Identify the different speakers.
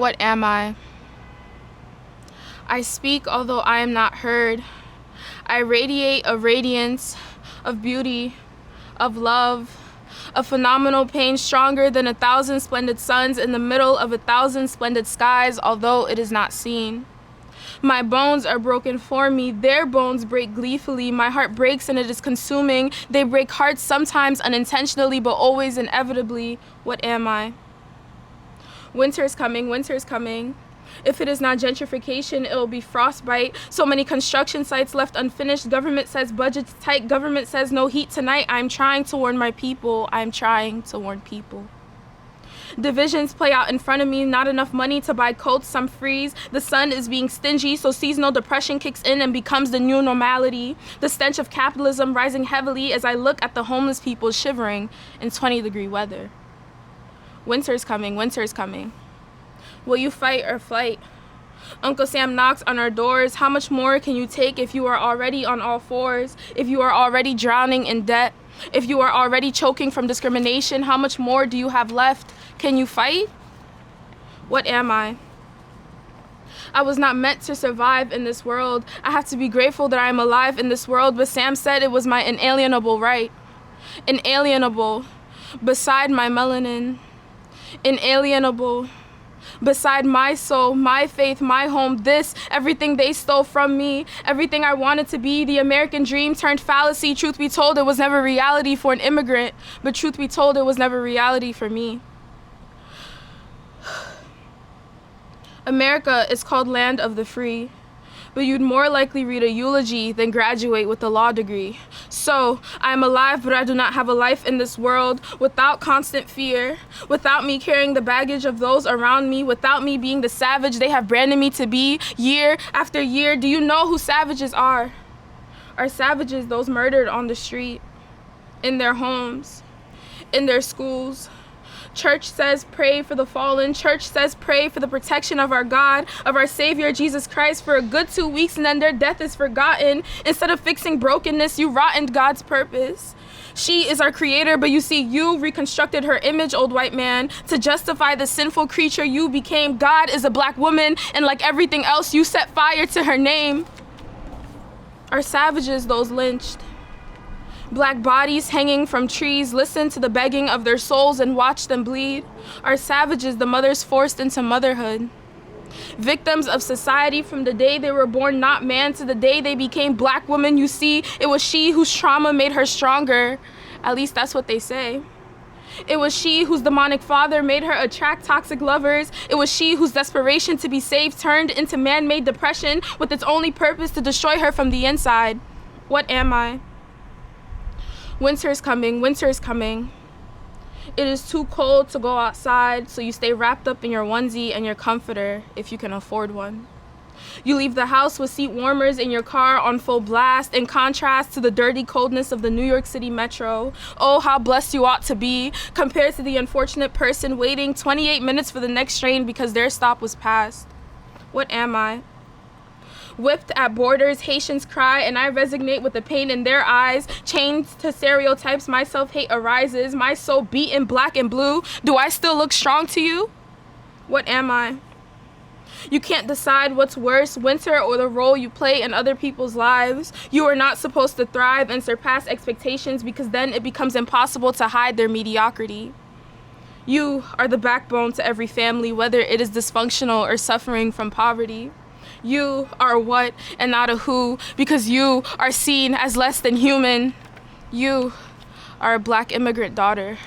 Speaker 1: What am I? I speak although I am not heard. I radiate a radiance of beauty, of love, a phenomenal pain stronger than 1,000 splendid suns in the middle of 1,000 splendid skies, although it is not seen. My bones are broken for me, their bones break gleefully. My heart breaks and it is consuming. They break hearts sometimes unintentionally, but always inevitably. What am I? Winter is coming, winter is coming. If it is not gentrification, it will be frostbite. So many construction sites left unfinished. Government says budget's tight. Government says no heat tonight. I'm trying to warn my people. I'm trying to warn people. Divisions play out in front of me. Not enough money to buy coats. Some freeze. The sun is being stingy, so seasonal depression kicks in and becomes the new normality. The stench of capitalism rising heavily as I look at the homeless people shivering in 20-degree weather. Winter's coming. Winter's coming. Will you fight or flight? Uncle Sam knocks on our doors. How much more can you take if you are already on all fours? If you are already drowning in debt? If you are already choking from discrimination, how much more do you have left? Can you fight? What am I? I was not meant to survive in this world. I have to be grateful that I am alive in this world, but Sam said it was my inalienable right. Inalienable, beside my melanin. Inalienable, beside my soul, my faith, my home, this, everything they stole from me, everything I wanted to be, the American dream turned fallacy. Truth be told, it was never reality for an immigrant, but truth be told, it was never reality for me. America is called land of the free, but you'd more likely read a eulogy than graduate with a law degree. So, I am alive, but I do not have a life in this world without constant fear, without me carrying the baggage of those around me, without me being the savage they have branded me to be year after year. Do you know who savages are? Are savages those murdered on the street, in their homes, in their schools? Church says pray for the fallen. Church says pray for the protection of our God, of our Savior, Jesus Christ, for a good 2 weeks, and then their death is forgotten. Instead of fixing brokenness, you rotted God's purpose. She is our creator, but you see, you reconstructed her image, old white man, to justify the sinful creature you became. God is a black woman, and like everything else, you set fire to her name. Are savages those lynched? Black bodies hanging from trees, listen to the begging of their souls and watch them bleed. Are savages the mothers forced into motherhood? Victims of society from the day they were born not man to the day they became black women. You see, it was she whose trauma made her stronger. At least that's what they say. It was she whose demonic father made her attract toxic lovers. It was she whose desperation to be saved turned into man-made depression with its only purpose to destroy her from the inside. What am I? Winter is coming, winter is coming. It is too cold to go outside, so you stay wrapped up in your onesie and your comforter, if you can afford one. You leave the house with seat warmers in your car on full blast, in contrast to the dirty coldness of the New York City metro. Oh, how blessed you ought to be, compared to the unfortunate person waiting 28 minutes for the next train because their stop was past. What am I? Whipped at borders, Haitians cry, and I resonate with the pain in their eyes. Chained to stereotypes, my self-hate arises. My soul beaten black and blue. Do I still look strong to you? What am I? You can't decide what's worse, winter or the role you play in other people's lives. You are not supposed to thrive and surpass expectations because then it becomes impossible to hide their mediocrity. You are the backbone to every family, whether it is dysfunctional or suffering from poverty. You are a what and not a who, because you are seen as less than human. You are a black immigrant daughter.